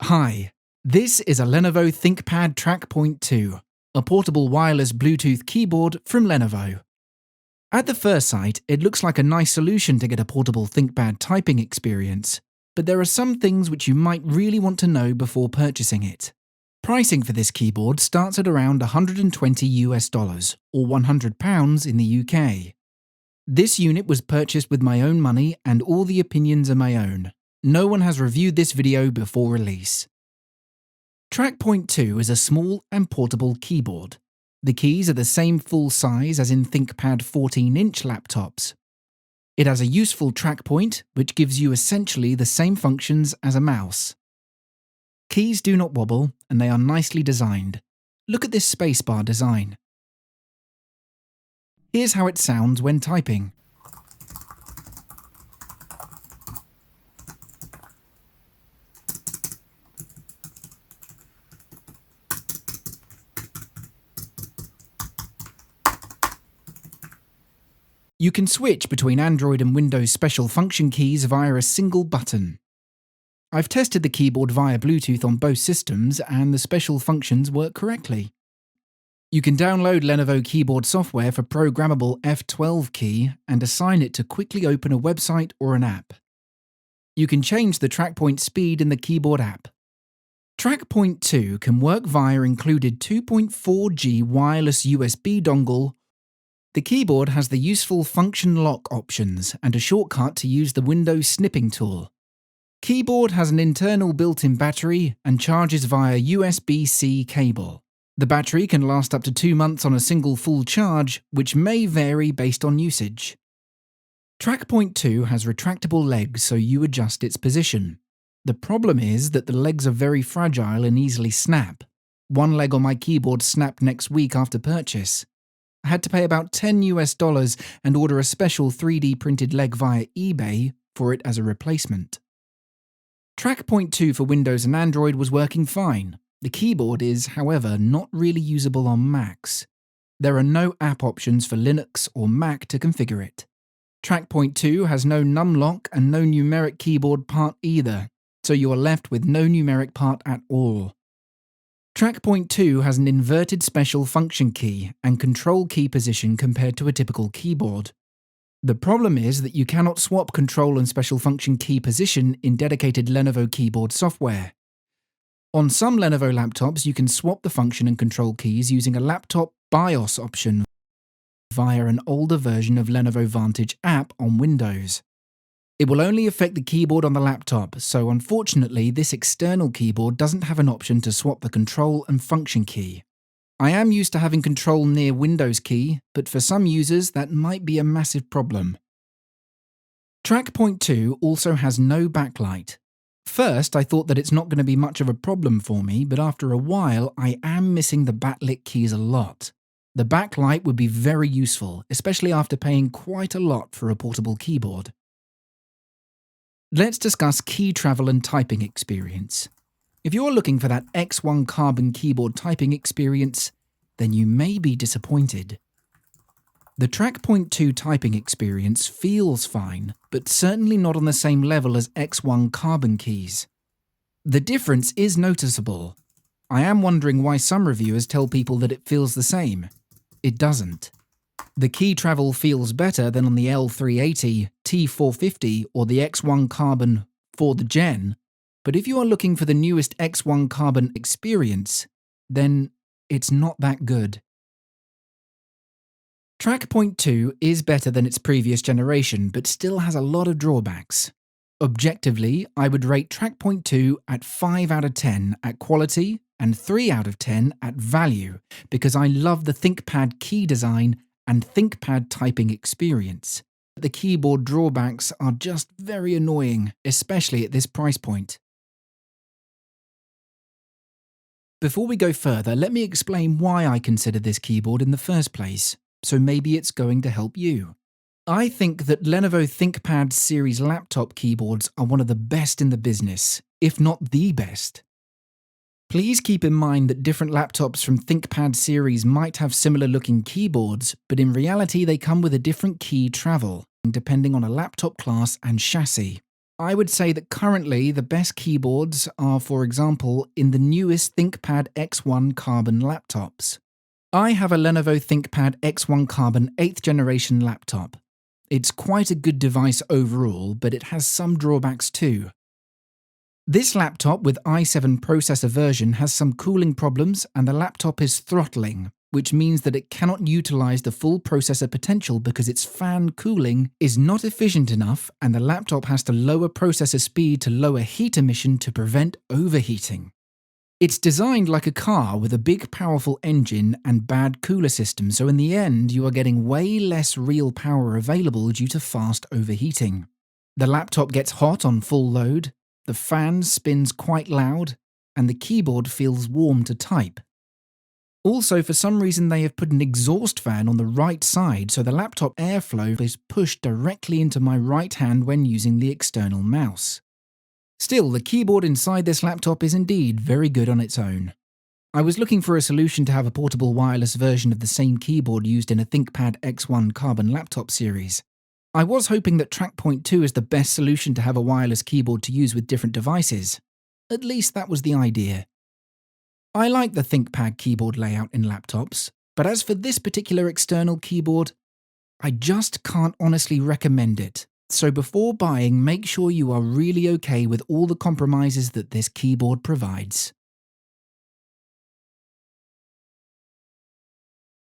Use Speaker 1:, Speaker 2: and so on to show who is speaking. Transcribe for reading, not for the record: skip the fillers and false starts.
Speaker 1: Hi, this is a Lenovo ThinkPad TrackPoint II, a portable wireless Bluetooth keyboard from Lenovo. At the first sight, it looks like a nice solution to get a portable ThinkPad typing experience, but there are some things which you might really want to know before purchasing it. Pricing for this keyboard starts at around $120 or £100 in the UK. This unit was purchased with my own money and all the opinions are my own. No one has reviewed this video before release. TrackPoint II is a small and portable keyboard. The keys are the same full size as in ThinkPad 14-inch laptops. It has a useful track point, which gives you essentially the same functions as a mouse. Keys do not wobble, and they are nicely designed. Look at this spacebar design. Here's how it sounds when typing. You can switch between Android and Windows special function keys via a single button. I've tested the keyboard via Bluetooth on both systems and the special functions work correctly. You can download Lenovo keyboard software for programmable F12 key and assign it to quickly open a website or an app. You can change the TrackPoint speed in the keyboard app. TrackPoint II can work via included 2.4G wireless USB dongle. The keyboard has the useful function lock options and a shortcut to use the Windows snipping tool. Keyboard has an internal built-in battery and charges via USB-C cable. The battery can last up to 2 months on a single full charge, which may vary based on usage. TrackPoint II has retractable legs so you adjust its position. The problem is that the legs are very fragile and easily snap. One leg on my keyboard snapped next week after purchase. I had to pay about $10 and order a special 3D printed leg via eBay for it as a replacement. TrackPoint II for Windows and Android was working fine. The keyboard is, however, not really usable on Macs. There are no app options for Linux or Mac to configure it. TrackPoint II has no numlock and no numeric keyboard part either, so you are left with no numeric part at all. TrackPoint II has an inverted special function key and control key position compared to a typical keyboard. The problem is that you cannot swap control and special function key position in dedicated Lenovo keyboard software. On some Lenovo laptops, you can swap the function and control keys using a laptop BIOS option via an older version of Lenovo Vantage app on Windows. It will only affect the keyboard on the laptop, so unfortunately this external keyboard doesn't have an option to swap the control and function key. I am used to having control near Windows key, but for some users that might be a massive problem. TrackPoint II also has no backlight. First, I thought that it's not going to be much of a problem for me, but after a while I am missing the backlit keys a lot. The backlight would be very useful, especially after paying quite a lot for a portable keyboard. Let's discuss key travel and typing experience. If you're looking for that X1 carbon keyboard typing experience, then you may be disappointed. The TrackPoint II typing experience feels fine, but certainly not on the same level as X1 carbon keys. The difference is noticeable. I am wondering why some reviewers tell people that it feels the same. It doesn't. The key travel feels better than on the L380, T450 or the X1 Carbon for the Gen, but if you are looking for the newest X1 Carbon experience, then it's not that good. TrackPoint II is better than its previous generation, but still has a lot of drawbacks. Objectively, I would rate TrackPoint II at 5 out of 10 at quality and 3 out of 10 at value, because I love the ThinkPad key design and ThinkPad typing experience. The keyboard drawbacks are just very annoying, especially at this price point. Before we go further, let me explain why I consider this keyboard in the first place, so maybe it's going to help you. I think that Lenovo ThinkPad series laptop keyboards are one of the best in the business, if not the best. Please keep in mind that different laptops from ThinkPad series might have similar looking keyboards, but in reality they come with a different key travel, depending on a laptop class and chassis. I would say that currently the best keyboards are, for example, in the newest ThinkPad X1 Carbon laptops. I have a Lenovo ThinkPad X1 Carbon 8th generation laptop. It's quite a good device overall, but it has some drawbacks too. This laptop with i7 processor version has some cooling problems and the laptop is throttling, which means that it cannot utilize the full processor potential because its fan cooling is not efficient enough and the laptop has to lower processor speed to lower heat emission to prevent overheating. It's designed like a car with a big powerful engine and bad cooler system, so in the end you are getting way less real power available due to fast overheating. The laptop gets hot on full load, the fan spins quite loud, and the keyboard feels warm to type. Also, for some reason they have put an exhaust fan on the right side, so the laptop airflow is pushed directly into my right hand when using the external mouse. Still, the keyboard inside this laptop is indeed very good on its own. I was looking for a solution to have a portable wireless version of the same keyboard used in a ThinkPad X1 Carbon laptop series. I was hoping that TrackPoint II is the best solution to have a wireless keyboard to use with different devices. At least that was the idea. I like the ThinkPad keyboard layout in laptops, but as for this particular external keyboard, I just can't honestly recommend it. So before buying, make sure you are really okay with all the compromises that this keyboard provides.